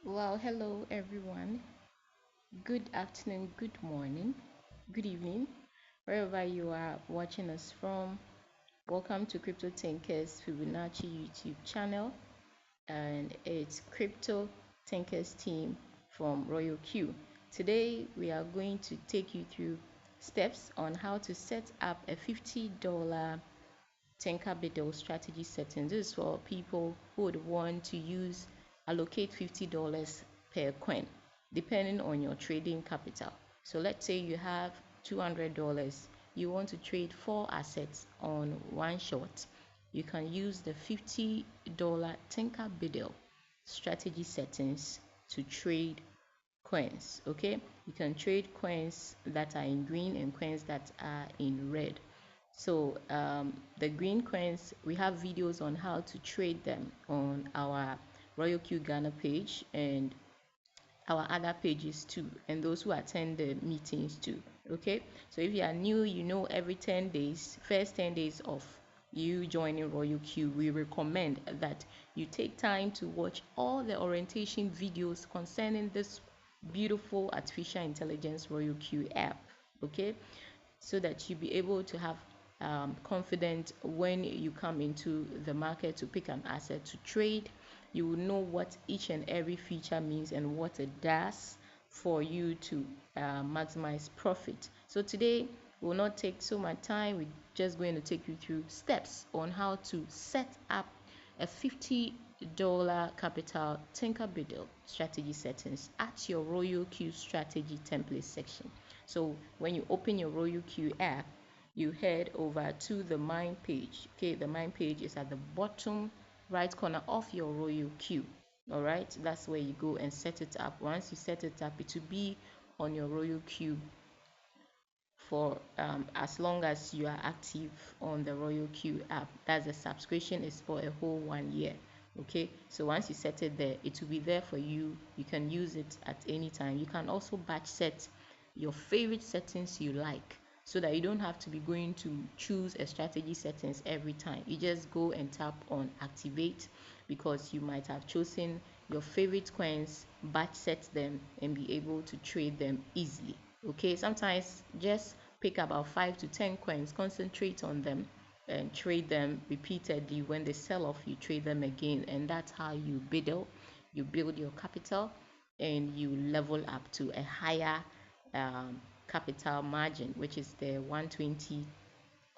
Well, hello everyone. Good afternoon, good morning, good evening, wherever you are watching us from. Welcome to Crypto Thinkers Fibonacci YouTube channel, and it's Crypto Thinkers team from Royal Q. Today we are going to take you through steps on how to set up a $50 Tinker Buidl strategy settings. This is for people who would want to allocate $50 per coin, depending on your trading capital. So let's say you have $200, you want to trade 4 assets on one shot. You can use the $50 Tinker Buidl strategy settings to trade coins. Okay, you can trade coins that are in green and coins that are in red. So the green coins, we have videos on how to trade them on our Royal Q Ghana page and our other pages too, and those who attend the meetings too. Okay, so if you are new, every 10 days, first 10 days of you joining Royal Q, we recommend that you take time to watch all the orientation videos concerning this beautiful artificial intelligence Royal Q app. Okay, so that you be able to have confidence when you come into the market to pick an asset to trade. You will know what each and every feature means and what it does for you to maximize profit. So today will not take so much time. We're just going to take you through steps on how to set up a $50 capital Tinker Buidl strategy settings at your Royal Q strategy template section. So when you open your Royal Q app, you head over to the mine page. Okay, the mine page is at the bottom right corner of your Royal Q. All right, that's where you go and set it up. Once you set it up, it will be on your Royal Q for as long as you are active on the Royal Q app. That's the subscription is for a whole 1 year. Okay, so once you set it there, it will be there for you. You can use it at any time. You can also batch set your favorite settings you like, so that you don't have to be going to choose a strategy settings every time. You just go and tap on activate, because you might have chosen your favorite coins, batch set them, and be able to trade them easily. Okay, sometimes just pick about 5 to 10 coins, concentrate on them and trade them repeatedly. When they sell off, you trade them again, and that's how you build your capital, and you level up to a higher capital margin, which is the 120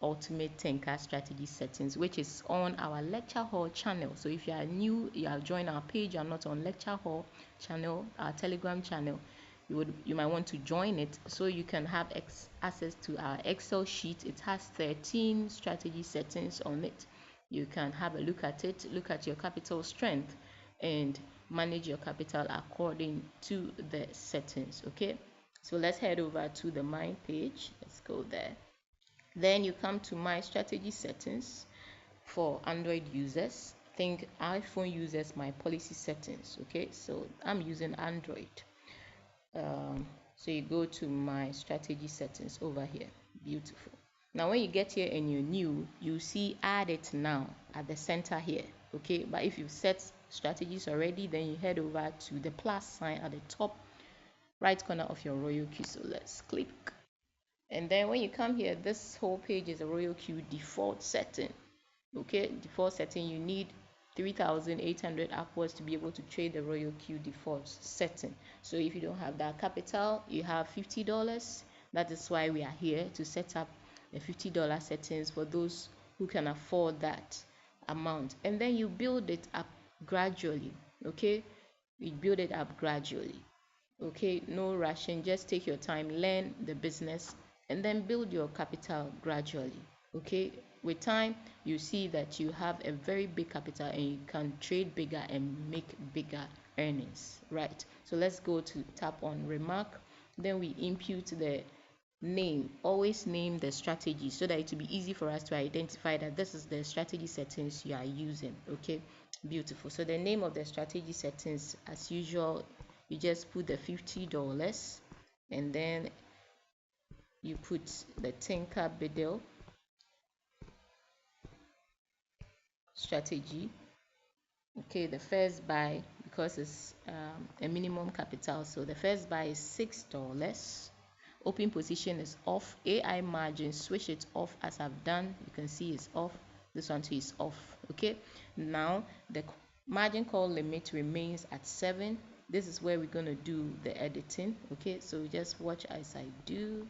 ultimate tinker strategy settings, which is on our lecture hall channel. So if you are new, you have joined our page, you're not on lecture hall channel, our telegram channel, you might want to join it so you can have access to our Excel sheet. It has 13 strategy settings on it. You can have a look at it, look at your capital strength, and manage your capital according to the settings. Okay, so let's head over to the mine page. Let's go there. Then you come to my strategy settings for Android users. Think iPhone users, my policy settings. Okay, so I'm using Android. So you go to my strategy settings over here. Beautiful. Now when you get here and you're new, you see add it now at the center here. Okay, but if you've set strategies already, then you head over to the plus sign at the top right corner of your Royal Q. So let's click. And then when you come here, this whole page is a Royal Q default setting. Okay, default setting, you need 3,800 upwards to be able to trade the Royal Q default setting. So if you don't have that capital, you have $50. That is why we are here to set up the $50 settings for those who can afford that amount. And then you build it up gradually. Okay, you build it up gradually. Okay, no rushing, just take your time, learn the business, and then build your capital gradually. Okay, with time you see that you have a very big capital and you can trade bigger and make bigger earnings, right? So let's go to tap on remark. Then we impute the name. Always name the strategy so that it will be easy for us to identify that this is the strategy settings you are using. Okay, beautiful. So the name of the strategy settings, as usual, you just put the $50, and then you put the Tinker Buidl strategy. Okay, the first buy, you because it's a minimum capital. So the first buy is $6. Open position is off. AI margin, switch it off as I've done. You can see it's off. This one too is off. Okay, now the margin call limit remains at 7. This is where we're going to do the editing. Okay, so just watch as I do.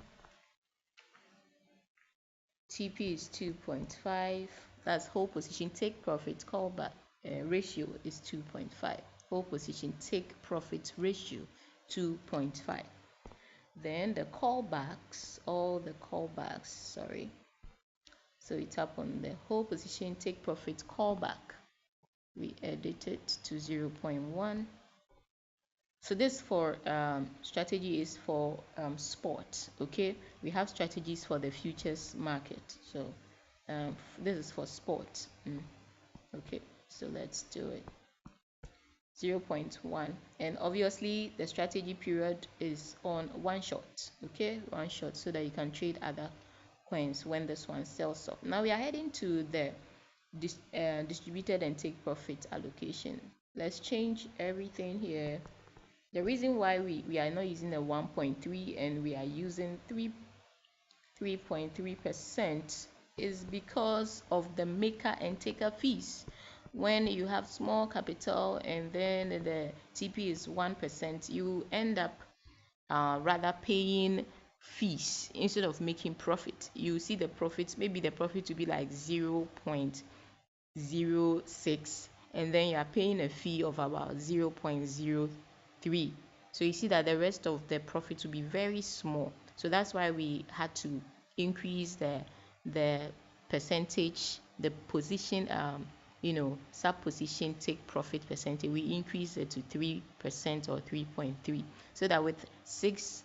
TP is 2.5. That's hold position take profit callback ratio is 2.5. Hold position take profit ratio 2.5. Then the callbacks, all the callbacks, sorry. So we tap on the hold position take profit callback. We edit it to 0.1. So this for strategy is for sport. Okay, we have strategies for the futures market. So this is for sport. Okay, so let's do it. 0.1, and obviously the strategy period is on one shot. Okay, one shot, so that you can trade other coins when this one sells off. Now we are heading to the distributed and take profit allocation. Let's change everything here. The reason why we are not using a 1.3 and we are using 3.3% is because of the maker and taker fees. When you have small capital and then the TP is 1%, you end up rather paying fees instead of making profit. You see the profit, maybe the profit will be like 0.06, and then you are paying a fee of about 0.03. So you see that the rest of the profit will be very small. So that's why we had to increase the percentage, the position, sub position take profit percentage. We increase it to 3% or 3.3, so that with $6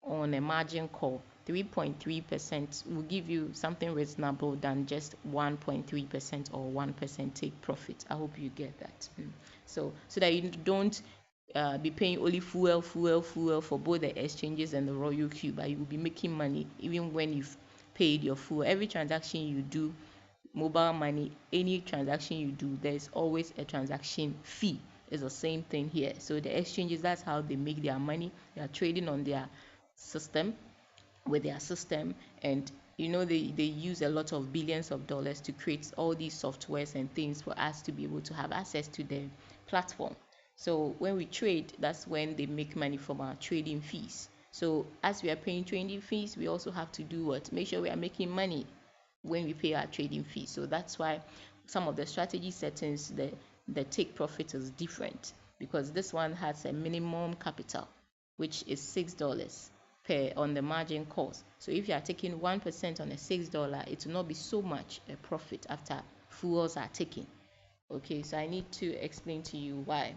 on a margin call, 3.3% will give you something reasonable than just 1.3% or 1% take profit. I hope you get that. So that you don't be paying only fuel for both the exchanges and the royal queue, but you will be making money even when you've paid your fuel. Every transaction you do, mobile money, any transaction you do, there's always a transaction fee. It's the same thing here. So the exchanges, that's how they make their money. They are trading on their system, with their system, and they use a lot of billions of dollars to create all these softwares and things for us to be able to have access to the platform. So when we trade, that's when they make money from our trading fees. So as we are paying trading fees, we also have to do what? Make sure we are making money when we pay our trading fees. So that's why some of the strategy settings, the take profit is different, because this one has a minimum capital, which is $6 per on the margin calls. So if you are taking 1% on a $6, it will not be so much a profit after fuels are taken. Okay, so I need to explain to you why.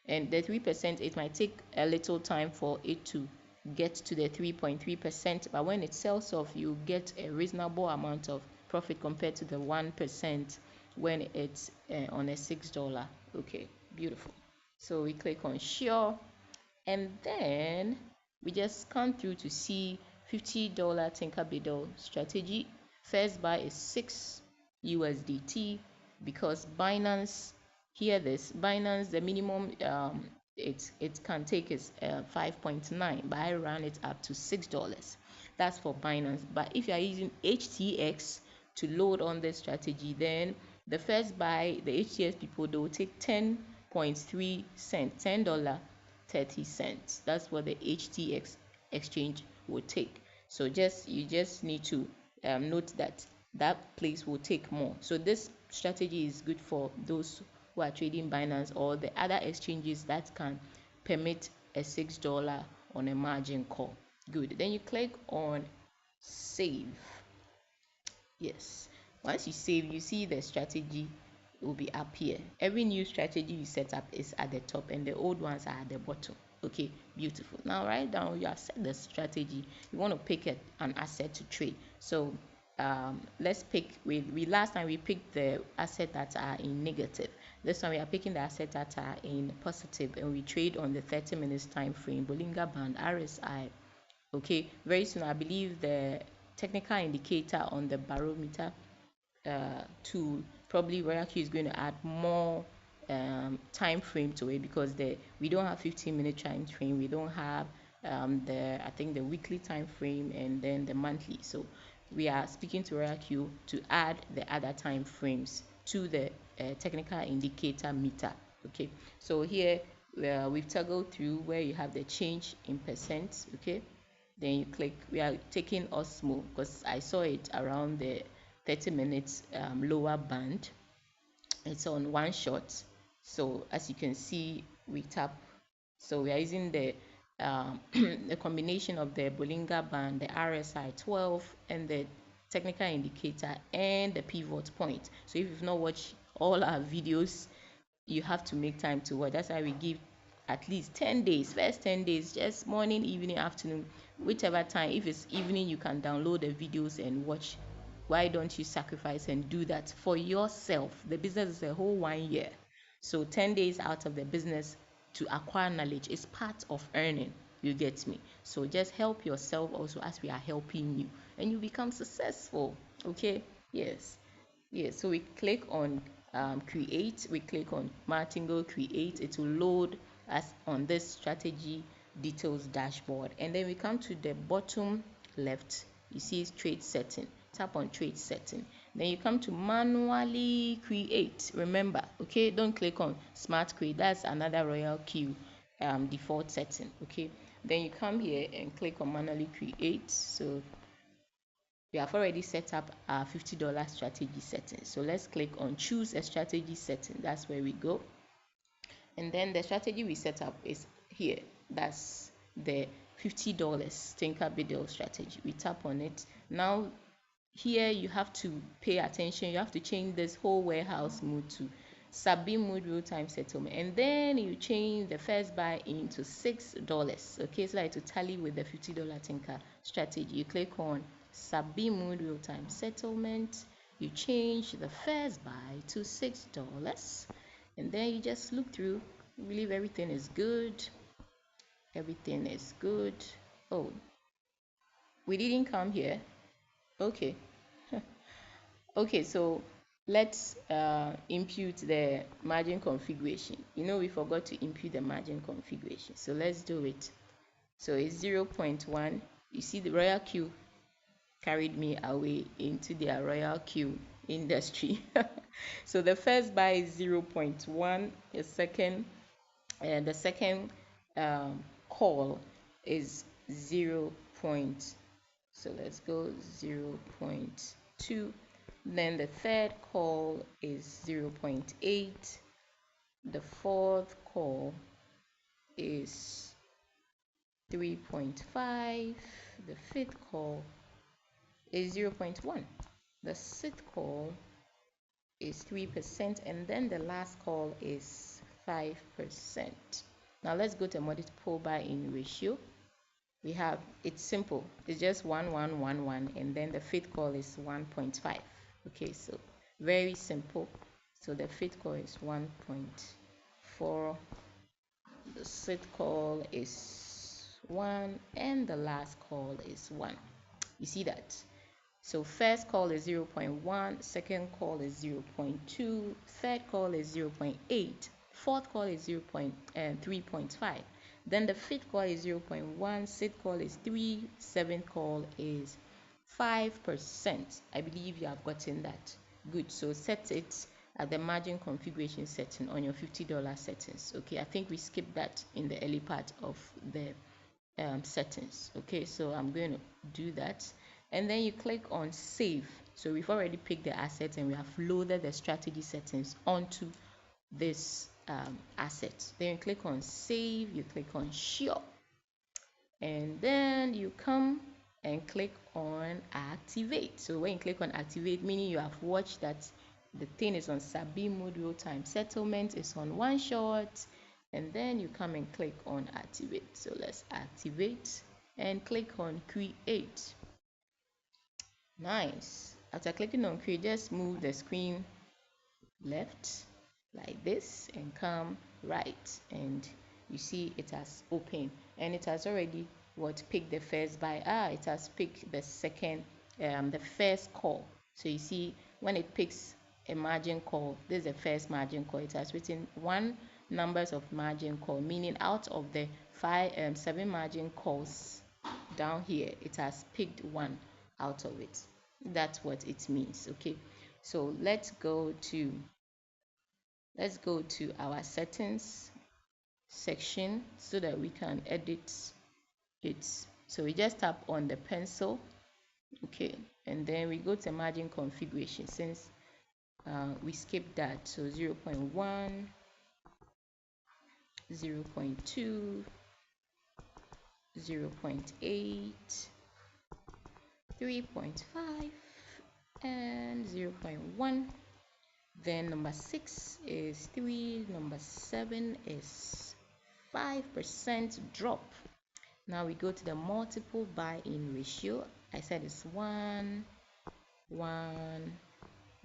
And the 3%, it might take a little time for it to get to the 3.3%, but when it sells off, you get a reasonable amount of profit compared to the 1% when it's on a $6. Okay, beautiful. So we click on sure, and then we just scan through to see $50 Tinker Buidl strategy. First buy is 6 USDT, because Binance, hear this, Binance, the minimum it can take is 5.9, but I ran it up to $6. That's for Binance. But if you are using HTX to load on this strategy, then the first buy, the HTX people, they will take 10.3 cents, $10.30. That's what the HTX exchange will take. So you just need to note that place will take more. So this strategy is good for those who are trading Binance or the other exchanges that can permit a $6 on a margin call. Good. Then you click on save. Yes, once you save, you see the strategy will be up here. Every new strategy you set up is at the top and the old ones are at the bottom. Okay, beautiful. Now write down, you have set the strategy, you want to pick an asset to trade. So let's pick, we last time we picked the asset that are in negative. This time we are picking the asset that are in positive, and we trade on the 30 minutes time frame, Bollinger Band, RSI. Okay, very soon I believe the technical indicator on the barometer tool, probably Royal Q is going to add more time frame to it, because we don't have 15-minute time frame, we don't have the I think the weekly time frame and then the monthly. So we are speaking to Royal Q to add the other time frames to the technical indicator meter. Okay, so here we've toggled through where you have the change in percent. Okay, then you click, we are taking Osmo because I saw it around the 30 minutes lower band. It's on one shot. So as you can see, we tap, so we are using the the combination of the Bollinger Band, the RSI 12, and the technical indicator and the pivot point. So if you've not watched all our videos, you have to make time to watch. That's why we give at least 10 days, first 10 days, just morning, evening, afternoon, whichever time. If it's evening, you can download the videos and watch. Why don't you sacrifice and do that for yourself? The business is a whole 1 year. So 10 days out of the business to acquire knowledge is part of earning. You get me? So just help yourself also as we are helping you, and you become successful. Okay? Yes. Yes. So we click on create. We click on Martingale create. It will load us on this strategy details dashboard, and then we come to the bottom left. You see trade setting. Tap on trade setting, then you come to manually create. Remember, okay, don't click on smart create, that's another Royal Q default setting. Okay, then you come here and click on manually create. So we have already set up our $50 strategy setting, so let's click on choose a strategy setting. That's where we go, and then the strategy we set up is here. That's the $50 Tinker Buidl strategy. We tap on it. Now here you have to pay attention. You have to change this whole warehouse mode to sub-B mode real-time settlement, and then you change the first buy into $6. Okay, so like to tally with the $50 Tinker strategy. You click on sub-B mode real-time settlement, you change the first buy to $6, and then you just look through. I believe everything is good. Everything is good. Oh, we didn't come here. Okay. Okay, so let's impute the margin configuration. We forgot to impute the margin configuration, so let's do it. So it's 0.1. You see the Royal Q carried me away into their Royal Q industry. So the first buy is 0.1. The second call is 0. So let's go 0.2. Then the third call is 0.8. The fourth call is 3.5. The fifth call is 0.1. The sixth call is 3%, and then the last call is 5%. Now let's go to multiple buy-in ratio. We have, it's simple, it's just 1 1 1 1, and then the fifth call is 1.5. Okay, so very simple. So the fifth call is 1.4, the sixth call is 1, and the last call is 1. You see that? So first call is 0.1, second call is 0.2, third call is 0.8, fourth call is 3.5. Then the fifth call is 0.1, sixth call is 3, seventh call is 5%. I believe you have gotten that. Good. So set it at the margin configuration setting on your $50 settings. Okay, I think we skipped that in the early part of the settings. Okay, so I'm going to do that, and then you click on save. So we've already picked the assets and we have loaded the strategy settings onto this asset. Then you click on save, you click on sure, and then you come and click on activate. So when you click on activate, meaning you have watched that the thing is on sub-B mode real-time settlement, is on one shot, and then you come and click on activate. So let's activate and click on create. Nice. After clicking on create, just move the screen left like this and come right, and you see it has opened, and it has already picked the first buy. It has picked the second, the first call. So you see when it picks a margin call. This is the first margin call. It has written one numbers of margin call, meaning out of the seven margin calls down here, it has picked one out of it. That's what it means. Okay, so let's go to our settings section so that we can edit it. So we just tap on the pencil, okay, and then we go to margin configuration since we skipped that. So 0.1, 0.2, 0.8, 3.5, and 0.1. Then number 6 is 3, number 7 is 5% drop. Now we go to the multiple buy-in ratio. I said it's 1, 1,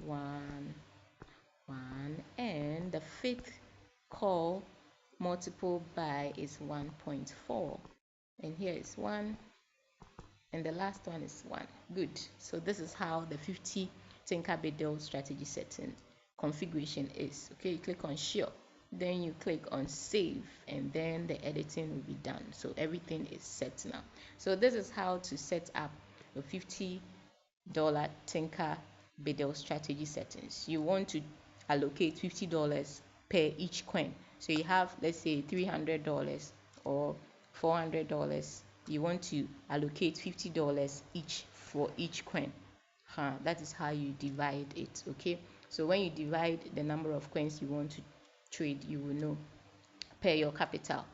1, 1, and the fifth call multiple buy is 1.4, and here is 1, and the last one is 1. Good. So this is how the 50 Buidl strategy setting configuration is. Okay, you click on sure, then you click on save, and then the editing will be done. So everything is set now. So this is how to set up a $50 Buidl strategy settings. You want to allocate $50 per each coin. So you have, let's say, $300 or $400. You want to allocate $50 each for each coin. That is how you divide it. Okay, so when you divide the number of coins you want to trade, you will know per your capital.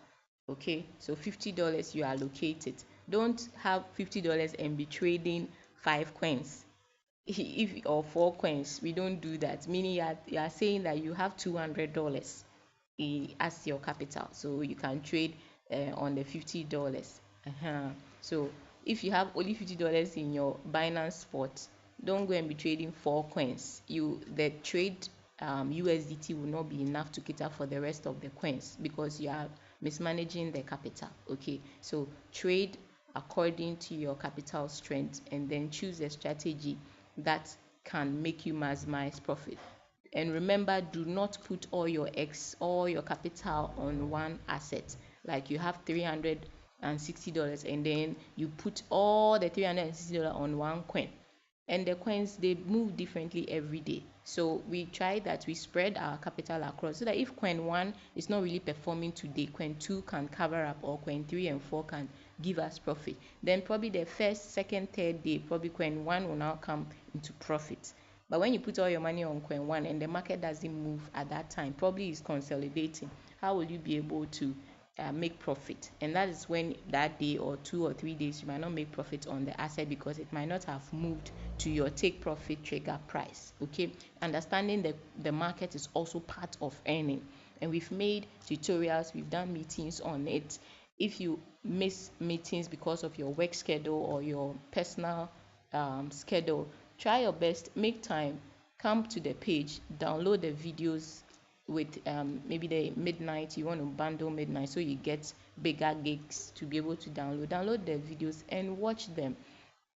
Okay, so $50 you allocate it. Don't have $50 and be trading 5 coins or 4 coins. We don't do that, meaning you are saying that you have $200 as your capital, so you can trade on the $50. So if you have only $50 in your Binance spot, don't go and be trading 4 coins. The trade USDT will not be enough to cater for the rest of the coins because you are mismanaging the capital. Okay, so trade according to your capital strength and then choose a strategy that can make you maximize profit. And remember, do not put all your capital on one asset. Like you have $360 and then you put all the $360 on one coin, and the coins, they move differently every day. So we try that we spread our capital across so that if coin 1 is not really performing today, coin 2 can cover up, or coin 3 and 4 can give us profit. Then probably the first, second, third day, probably coin 1 will now come into profit. But when you put all your money on coin 1 and the market doesn't move at that time, probably is consolidating, how will you be able to make profit? And that is when that day or 2 or 3 days you might not make profit on the asset because it might not have moved to your take profit trigger price. Okay, understanding the market is also part of earning, and we've made tutorials, we've done meetings on it. If you miss meetings because of your work schedule or your personal schedule, try your best, make time, come to the page, download the videos with maybe the midnight, you want to bundle midnight so you get bigger gigs to be able to download the videos and watch them.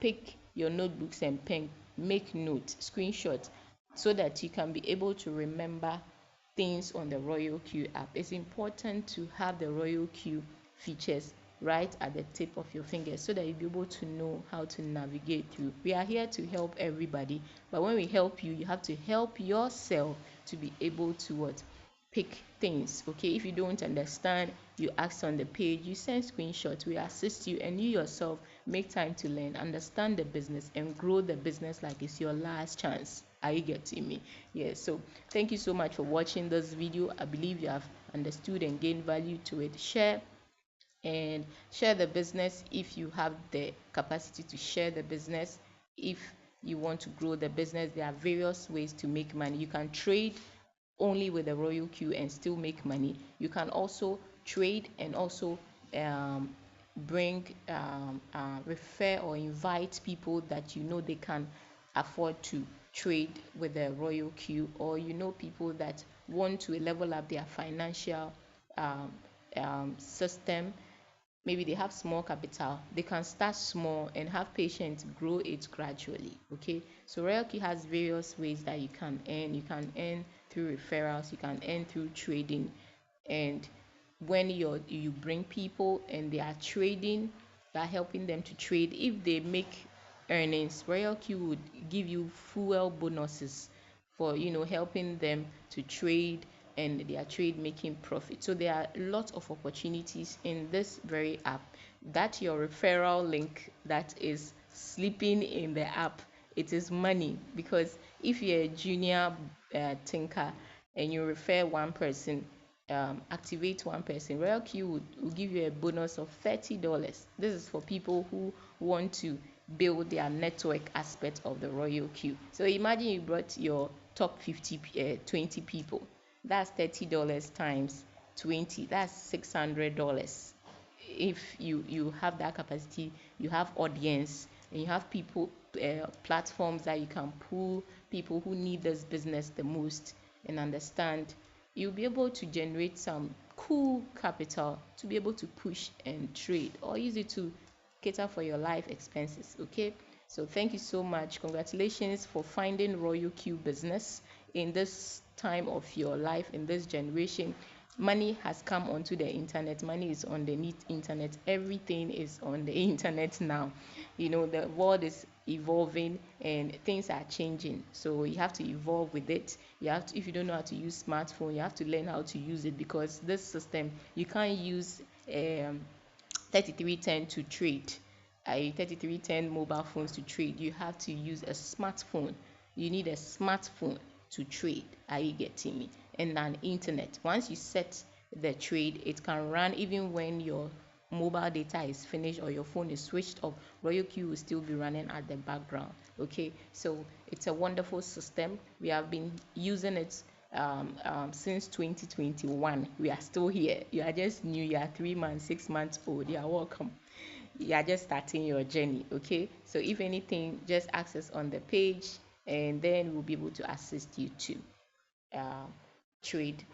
Pick your notebooks and pen, make notes, screenshot, so that you can be able to remember things on the Royal Q app. It's important to have the Royal Q features right at the tip of your fingers so that you'll be able to know how to navigate through. We are here to help everybody, but when we help you, you have to help yourself to be able to what? Pick things. Okay, if you don't understand, you ask on the page, you send screenshots, we assist you, and you yourself make time to learn, understand the business, and grow the business like it's your last chance. Are you getting me? Yes. So thank you so much for watching this video. I believe you have understood and gained value to it. Share the business if you have the capacity to share the business. If you want to grow the business, there are various ways to make money. You can trade only with the Royal Q and still make money. You can also trade and also refer or invite people that you know they can afford to trade with the Royal Q, or you know people that want to level up their financial system. maybe they have small capital, they can start small and have patience grow it gradually. Okay, so royalty has various ways that you can earn. You can earn through referrals, you can earn through trading. And when you bring people and they are trading, you are helping them to trade. If they make earnings, royal q would give you fuel bonuses for helping them to trade, and their trade making profit. So there are lots of opportunities in this very app. That your referral link that is sleeping in the app, it is money. Because if you're a junior tinker and you refer one person, activate one person, royal q will give you a bonus of $30. This is for people who want to build their network aspect of the royal queue. So imagine you brought your top 20 people. That's $30 times 20. That's $600. If you have that capacity, you have audience, and you have people, platforms that you can pull people who need this business the most and understand, you'll be able to generate some cool capital to be able to push and trade, or use it to cater for your life expenses. Okay, so thank you so much. Congratulations for finding royal q business in this time of your life, in this generation. Money has come onto the internet. Money is on the internet. Everything is on the internet now. The world is evolving and things are changing, so you have to evolve with it. You have to, if you don't know how to use smartphone, you have to learn how to use it, because this system, you can't use 3310 to trade. 3310 mobile phones to trade. You have to use a smartphone. You need a smartphone to trade. Are you getting me? And an internet. Once you set the trade, it can run even when your mobile data is finished or your phone is switched off. royal q will still be running at the background. Okay, so it's a wonderful system. We have been using it since 2021. We are still here. You are just new. You are 3 months, 6 months old. You are welcome. You are just starting your journey. Okay, so if anything, just access on the page, and then we'll be able to assist you to uh, trade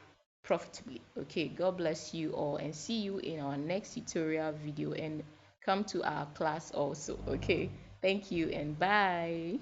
profitably. Okay, God bless you all, and see you in our next tutorial video, and come to our class also. Okay, thank you and bye.